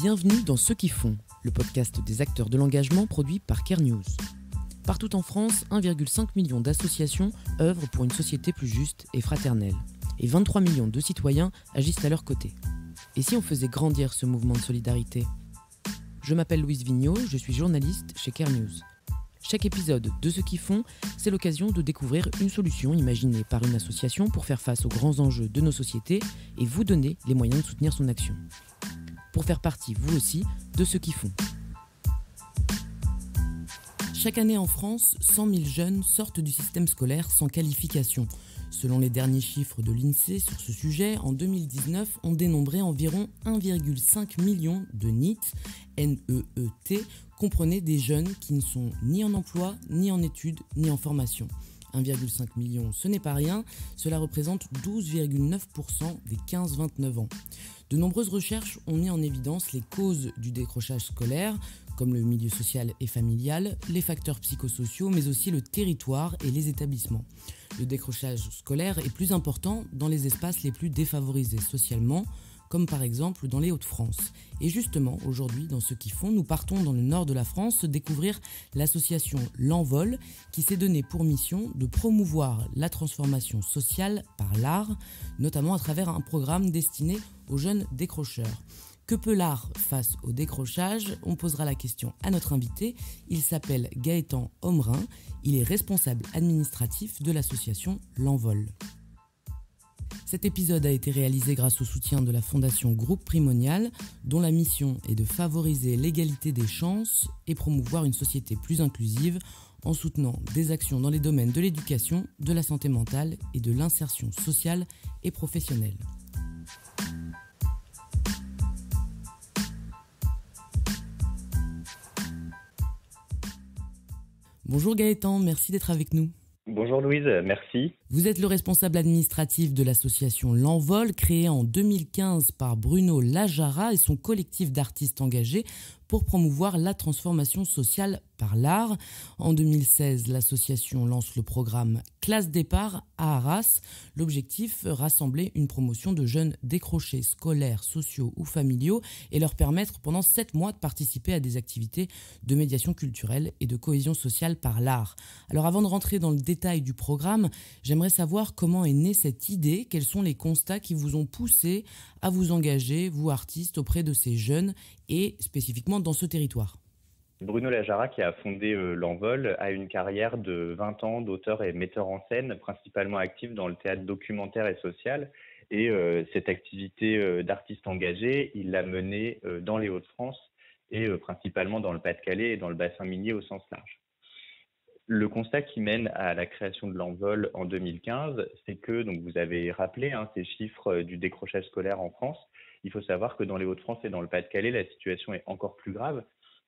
Bienvenue dans Ceux qui font, le podcast des acteurs de l'engagement produit par Care News. Partout en France, 1,5 million d'associations œuvrent pour une société plus juste et fraternelle. Et 23 millions de citoyens agissent à leur côté. Et si on faisait grandir ce mouvement de solidarité ? Je m'appelle Louise Vigneault, je suis journaliste chez Care News. Chaque épisode de Ceux qui font, c'est l'occasion de découvrir une solution imaginée par une association pour faire face aux grands enjeux de nos sociétés et vous donner les moyens de soutenir son action. Pour faire partie, vous aussi, de Ceux qui font. Chaque année en France, 100 000 jeunes sortent du système scolaire sans qualification. Selon les derniers chiffres de l'INSEE sur ce sujet, en 2019, on dénombrait environ 1,5 million de NEET, N-E-E-T, comprenez des jeunes qui ne sont ni en emploi, ni en études, ni en formation. 1,5 million, ce n'est pas rien, cela représente 12,9% des 15-29 ans. De nombreuses recherches ont mis en évidence les causes du décrochage scolaire, comme le milieu social et familial, les facteurs psychosociaux, mais aussi le territoire et les établissements. Le décrochage scolaire est plus important dans les espaces les plus défavorisés socialement, comme par exemple dans les Hauts-de-France. Et justement, aujourd'hui, dans Ceux qui font, nous partons dans le nord de la France découvrir l'association L'Envol, qui s'est donné pour mission de promouvoir la transformation sociale par l'art, notamment à travers un programme destiné aux jeunes décrocheurs. Que peut l'art face au décrochage ? On posera la question à notre invité. Il s'appelle Gaëtan Ommerin. Il est responsable administratif de l'association L'Envol. Cet épisode a été réalisé grâce au soutien de la Fondation Groupe Primonial, dont la mission est de favoriser l'égalité des chances et promouvoir une société plus inclusive en soutenant des actions dans les domaines de l'éducation, de la santé mentale et de l'insertion sociale et professionnelle. Bonjour Gaëtan, merci d'être avec nous. Bonjour Louise, merci. Vous êtes le responsable administratif de l'association L'Envol, créée en 2015 par Bruno Lajara et son collectif d'artistes engagés pour promouvoir la transformation sociale par l'art. En 2016, l'association lance le programme Classe Départ à Arras. L'objectif, rassembler une promotion de jeunes décrochés scolaires, sociaux ou familiaux et leur permettre pendant 7 mois de participer à des activités de médiation culturelle et de cohésion sociale par l'art. Alors avant de rentrer dans le détail du programme, j'aimerais savoir comment est née cette idée, quels sont les constats qui vous ont poussé à vous engager, vous artistes, auprès de ces jeunes et spécifiquement dans ce territoire. Bruno Lajara, qui a fondé L'Envol, a une carrière de 20 ans d'auteur et metteur en scène, principalement actif dans le théâtre documentaire et social. Et cette activité d'artiste engagé, il l'a menée dans les Hauts-de-France et principalement dans le Pas-de-Calais et dans le bassin minier au sens large. Le constat qui mène à la création de L'Envol en 2015, c'est que, donc vous avez rappelé ces chiffres du décrochage scolaire en France. Il faut savoir que dans les Hauts-de-France et dans le Pas-de-Calais, la situation est encore plus grave,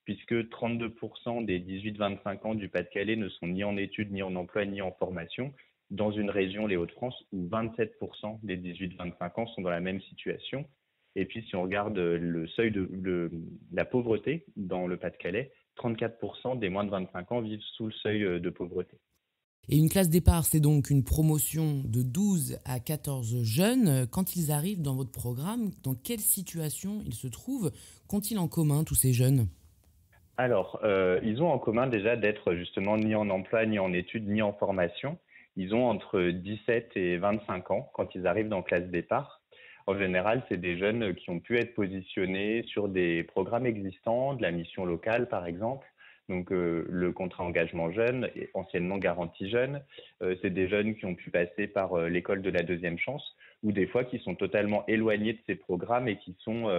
puisque 32% des 18-25 ans du Pas-de-Calais ne sont ni en études, ni en emploi, ni en formation, dans une région, les Hauts-de-France, où 27% des 18-25 ans sont dans la même situation. Et puis, si on regarde le seuil de la pauvreté dans le Pas-de-Calais, 34% des moins de 25 ans vivent sous le seuil de pauvreté. Et une classe départ, c'est donc une promotion de 12 à 14 jeunes. Quand ils arrivent dans votre programme, dans quelle situation ils se trouvent ? Qu'ont-ils en commun, tous ces jeunes ? Alors, ils ont en commun déjà d'être justement ni en emploi, ni en études, ni en formation. Ils ont entre 17 et 25 ans quand ils arrivent dans classe départ. En général, c'est des jeunes qui ont pu être positionnés sur des programmes existants, de la mission locale par exemple. Donc le contrat engagement jeune, anciennement garantie jeune, c'est des jeunes qui ont pu passer par l'école de la deuxième chance ou des fois qui sont totalement éloignés de ces programmes et qui sont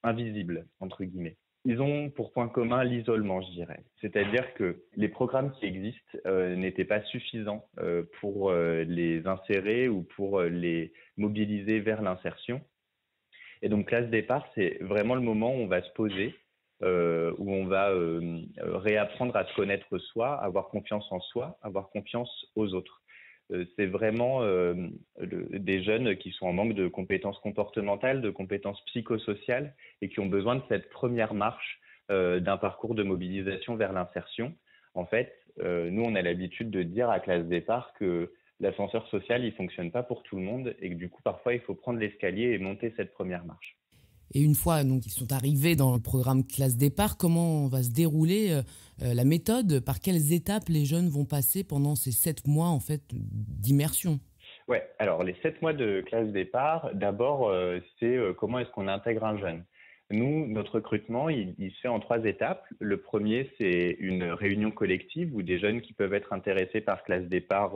invisibles, entre guillemets. Ils ont pour point commun l'isolement, je dirais. C'est-à-dire que les programmes qui existent n'étaient pas suffisants pour les insérer ou pour les mobiliser vers l'insertion. Et donc, classe départ, c'est vraiment le moment où on va se poser, où on va réapprendre à se connaître soi, avoir confiance en soi, avoir confiance aux autres. C'est vraiment des jeunes qui sont en manque de compétences comportementales, de compétences psychosociales et qui ont besoin de cette première marche d'un parcours de mobilisation vers l'insertion. En fait, nous, on a l'habitude de dire à classe départ que l'ascenseur social, il ne fonctionne pas pour tout le monde et que du coup, parfois, il faut prendre l'escalier et monter cette première marche. Et une fois donc ils sont arrivés dans le programme Classe Départ, comment va se dérouler la méthode? Par quelles étapes les jeunes vont passer pendant ces 7 mois en fait d'immersion? Ouais, alors les 7 mois de classe départ, d'abord, c'est comment est-ce qu'on intègre un jeune. Nous, notre recrutement, il se fait en 3 étapes. Le premier, c'est une réunion collective où des jeunes qui peuvent être intéressés par classe départ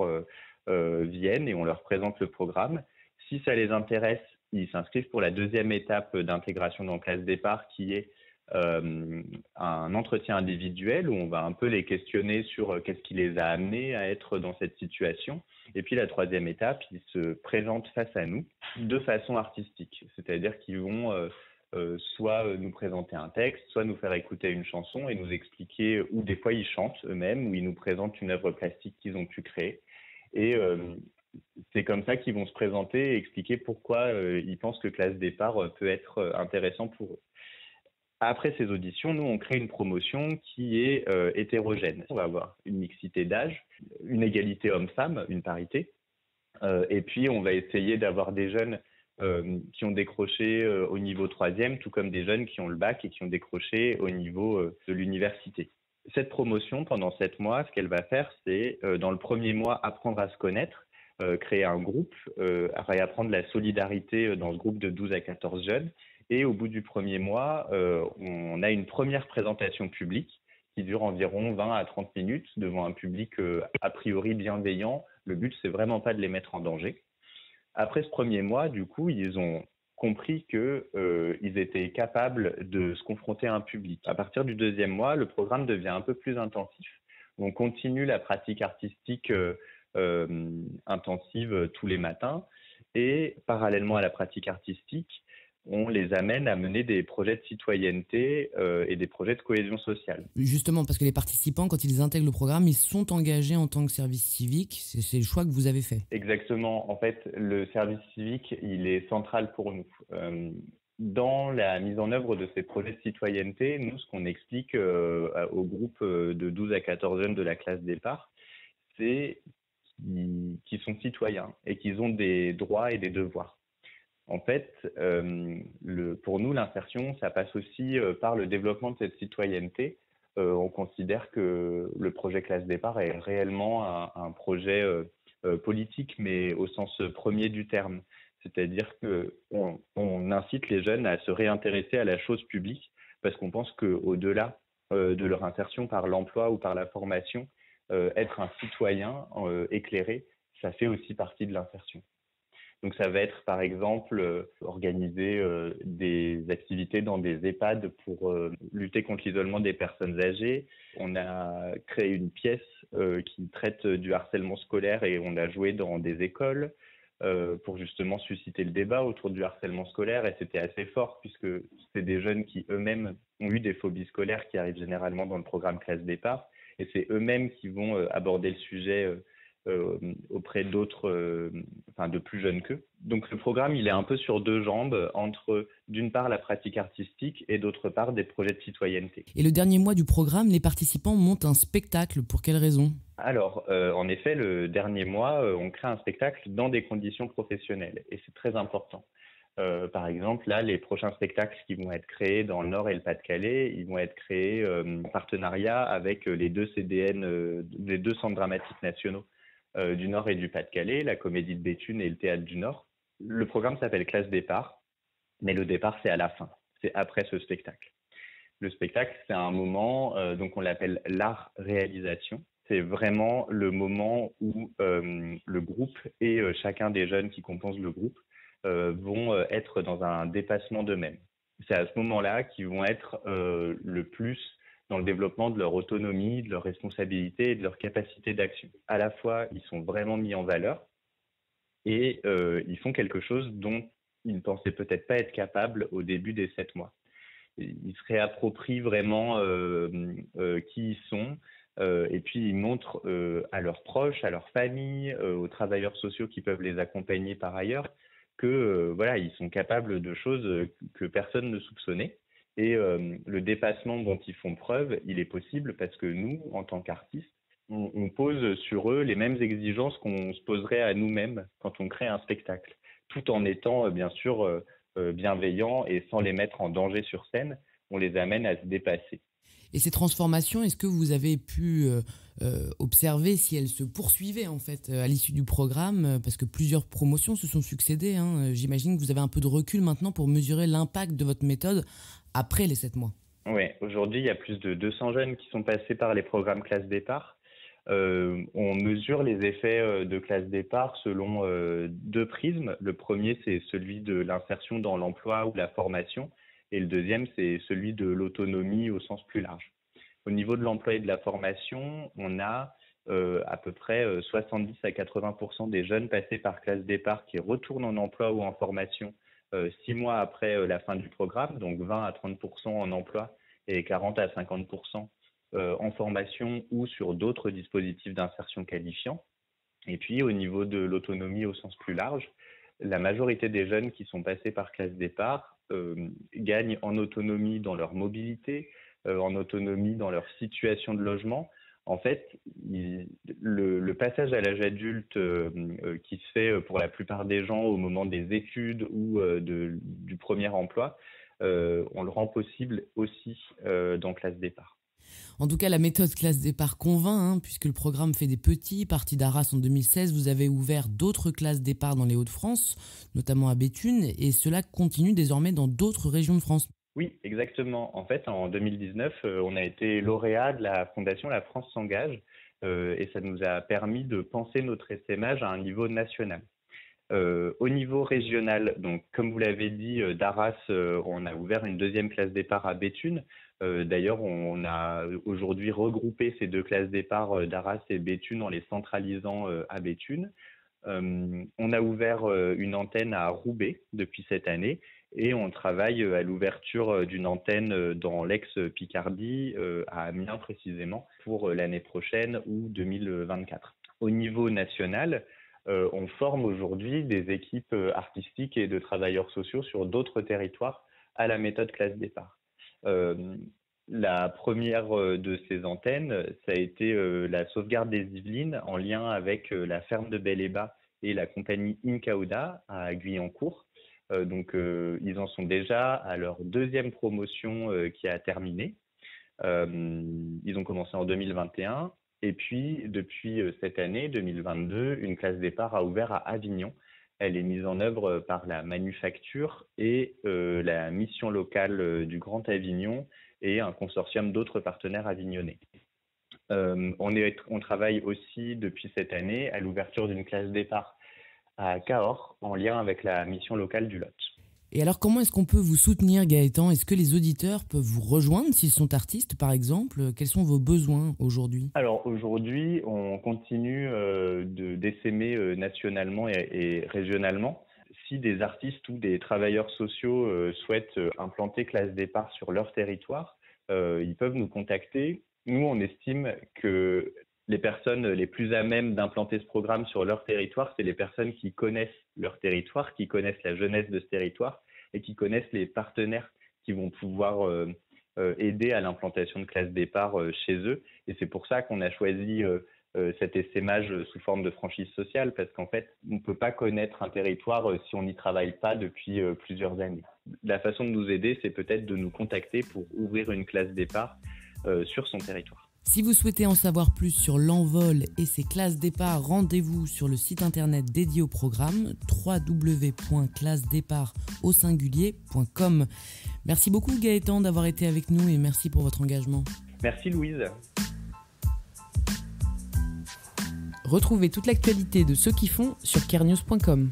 viennent et on leur présente le programme. Si ça les intéresse, ils s'inscrivent pour la deuxième étape d'intégration dans classe départ qui est un entretien individuel où on va un peu les questionner sur qu'est-ce qui les a amenés à être dans cette situation. Et puis la troisième étape, ils se présentent face à nous de façon artistique, c'est-à-dire qu'ils vont soit nous présenter un texte, soit nous faire écouter une chanson et nous expliquer, ou des fois ils chantent eux-mêmes, ou ils nous présentent une œuvre plastique qu'ils ont pu créer. Et c'est comme ça qu'ils vont se présenter et expliquer pourquoi ils pensent que classe départ peut être intéressant pour eux. Après ces auditions, nous, on crée une promotion qui est hétérogène. On va avoir une mixité d'âge, une égalité homme-femme, une parité. Et puis, on va essayer d'avoir des jeunes qui ont décroché au niveau troisième, tout comme des jeunes qui ont le bac et qui ont décroché au niveau de l'université. Cette promotion, pendant 7 mois, ce qu'elle va faire, c'est, dans le premier mois, apprendre à se connaître, créer un groupe, réapprendre la solidarité dans ce groupe de 12 à 14 jeunes. Et au bout du premier mois, on a une première présentation publique qui dure environ 20 à 30 minutes devant un public a priori bienveillant. Le but, c'est vraiment pas de les mettre en danger. Après ce premier mois, du coup, ils ont compris qu'ils étaient capables de se confronter à un public. À partir du deuxième mois, le programme devient un peu plus intensif. On continue la pratique artistique intensive tous les matins et parallèlement à la pratique artistique, on les amène à mener des projets de citoyenneté et des projets de cohésion sociale. Justement, parce que les participants, quand ils intègrent le programme, ils sont engagés en tant que service civique. C'est le choix que vous avez fait. Exactement. En fait, le service civique, il est central pour nous. Dans la mise en œuvre de ces projets de citoyenneté, nous, ce qu'on explique au groupe de 12 à 14 jeunes de la classe départ, c'est qu'ils sont citoyens et qu'ils ont des droits et des devoirs. En fait, pour nous, l'insertion, ça passe aussi par le développement de cette citoyenneté. On considère que le projet Classe Départ est réellement un projet politique, mais au sens premier du terme. C'est-à-dire qu'on incite les jeunes à se réintéresser à la chose publique parce qu'on pense qu'au-delà de leur insertion par l'emploi ou par la formation, être un citoyen éclairé, ça fait aussi partie de l'insertion. Donc ça va être par exemple organiser des activités dans des EHPAD pour lutter contre l'isolement des personnes âgées. On a créé une pièce qui traite du harcèlement scolaire et on l'a joué dans des écoles pour justement susciter le débat autour du harcèlement scolaire et c'était assez fort puisque c'est des jeunes qui eux-mêmes ont eu des phobies scolaires qui arrivent généralement dans le programme Classe Départ et c'est eux-mêmes qui vont aborder le sujet auprès d'autres, de plus jeunes qu'eux. Donc le programme, il est un peu sur 2 jambes, entre d'une part la pratique artistique et d'autre part des projets de citoyenneté. Et le dernier mois du programme, les participants montent un spectacle. Pour quelle raison? Alors, en effet, le dernier mois, on crée un spectacle dans des conditions professionnelles et c'est très important. Par exemple, là, les prochains spectacles qui vont être créés dans le Nord et le Pas-de-Calais, ils vont être créés en partenariat avec les 2 CDN, les 2 centres dramatiques nationaux du Nord et du Pas-de-Calais, la Comédie de Béthune et le Théâtre du Nord. Le programme s'appelle Classe Départ, mais le départ, c'est à la fin, c'est après ce spectacle. Le spectacle, c'est un moment, donc on l'appelle l'art-réalisation. C'est vraiment le moment où le groupe et chacun des jeunes qui composent le groupe vont être dans un dépassement d'eux-mêmes. C'est à ce moment-là qu'ils vont être le plus dans le développement de leur autonomie, de leur responsabilité et de leur capacité d'action. À la fois, ils sont vraiment mis en valeur et ils font quelque chose dont ils ne pensaient peut-être pas être capables au début des 7 mois. Ils se réapproprient vraiment qui ils sont et puis ils montrent à leurs proches, à leurs familles, aux travailleurs sociaux qui peuvent les accompagner par ailleurs que voilà, ils sont capables de choses que personne ne soupçonnait. Et le dépassement dont ils font preuve, il est possible parce que nous, en tant qu'artistes, on pose sur eux les mêmes exigences qu'on se poserait à nous-mêmes quand on crée un spectacle, tout en étant bien sûr bienveillants et sans les mettre en danger sur scène, on les amène à se dépasser. Et ces transformations, est-ce que vous avez pu observer si elles se poursuivaient en fait à l'issue du programme, parce que plusieurs promotions se sont succédées, hein. J'imagine que vous avez un peu de recul maintenant pour mesurer l'impact de votre méthode après les 7 mois. Oui, aujourd'hui, il y a plus de 200 jeunes qui sont passés par les programmes classe départ. On mesure les effets de classe départ selon 2 prismes. Le premier, c'est celui de l'insertion dans l'emploi ou la formation. Et le deuxième, c'est celui de l'autonomie au sens plus large. Au niveau de l'emploi et de la formation, on a à peu près 70 à 80% des jeunes passés par classe départ qui retournent en emploi ou en formation 6 mois après la fin du programme, donc 20 à 30% en emploi et 40 à 50% en formation ou sur d'autres dispositifs d'insertion qualifiants. Et puis, au niveau de l'autonomie au sens plus large, la majorité des jeunes qui sont passés par classe départ gagnent en autonomie dans leur mobilité, en autonomie dans leur situation de logement. En fait, le passage à l'âge adulte qui se fait pour la plupart des gens au moment des études ou du premier emploi, on le rend possible aussi dans classe départ. En tout cas, la méthode classe départ convainc, hein, puisque le programme fait des petits. Parti d'Arras en 2016, vous avez ouvert d'autres classes départ dans les Hauts-de-France, notamment à Béthune, et cela continue désormais dans d'autres régions de France. Oui, exactement. En fait, en 2019, on a été lauréat de la fondation La France s'engage, et ça nous a permis de penser notre essaimage à un niveau national. Au niveau régional, donc comme vous l'avez dit, d'Arras, on a ouvert une deuxième classe départ à Béthune. D'ailleurs, on a aujourd'hui regroupé ces 2 classes départ d'Arras et Béthune en les centralisant à Béthune. On a ouvert une antenne à Roubaix depuis cette année et on travaille à l'ouverture d'une antenne dans l'ex-Picardie, à Amiens précisément, pour l'année prochaine ou 2024. Au niveau national, on forme aujourd'hui des équipes artistiques et de travailleurs sociaux sur d'autres territoires à la méthode classe départ. La première de ces antennes, ça a été la sauvegarde des Yvelines en lien avec la ferme de Bel-et-Bas et la compagnie Incauda à Guyancourt. Donc, ils en sont déjà à leur 2e promotion qui a terminé. Ils ont commencé en 2021. Et puis, depuis cette année, 2022, une classe départ a ouvert à Avignon. Elle est mise en œuvre par la Manufacture et la mission locale du Grand Avignon et un consortium d'autres partenaires avignonnais. On travaille aussi depuis cette année à l'ouverture d'une classe départ à Cahors en lien avec la mission locale du Lot. Et alors, comment est-ce qu'on peut vous soutenir, Gaëtan ? Est-ce que les auditeurs peuvent vous rejoindre s'ils sont artistes, par exemple ? Quels sont vos besoins aujourd'hui ? Alors aujourd'hui, on continue d'essaimer nationalement et régionalement. Si des artistes ou des travailleurs sociaux souhaitent implanter classe départ sur leur territoire, ils peuvent nous contacter. Nous, on estime que les personnes les plus à même d'implanter ce programme sur leur territoire, c'est les personnes qui connaissent leur territoire, qui connaissent la jeunesse de ce territoire et qui connaissent les partenaires qui vont pouvoir aider à l'implantation de classes départ chez eux. Et c'est pour ça qu'on a choisi cet essaimage sous forme de franchise sociale, parce qu'en fait, on ne peut pas connaître un territoire si on n'y travaille pas depuis plusieurs années. La façon de nous aider, c'est peut-être de nous contacter pour ouvrir une classe départ sur son territoire. Si vous souhaitez en savoir plus sur l'envol et ses classes départ, rendez-vous sur le site internet dédié au programme www.classedépart.com. Merci beaucoup Gaëtan d'avoir été avec nous et merci pour votre engagement. Merci Louise. Retrouvez toute l'actualité de ceux qui font sur carenews.com.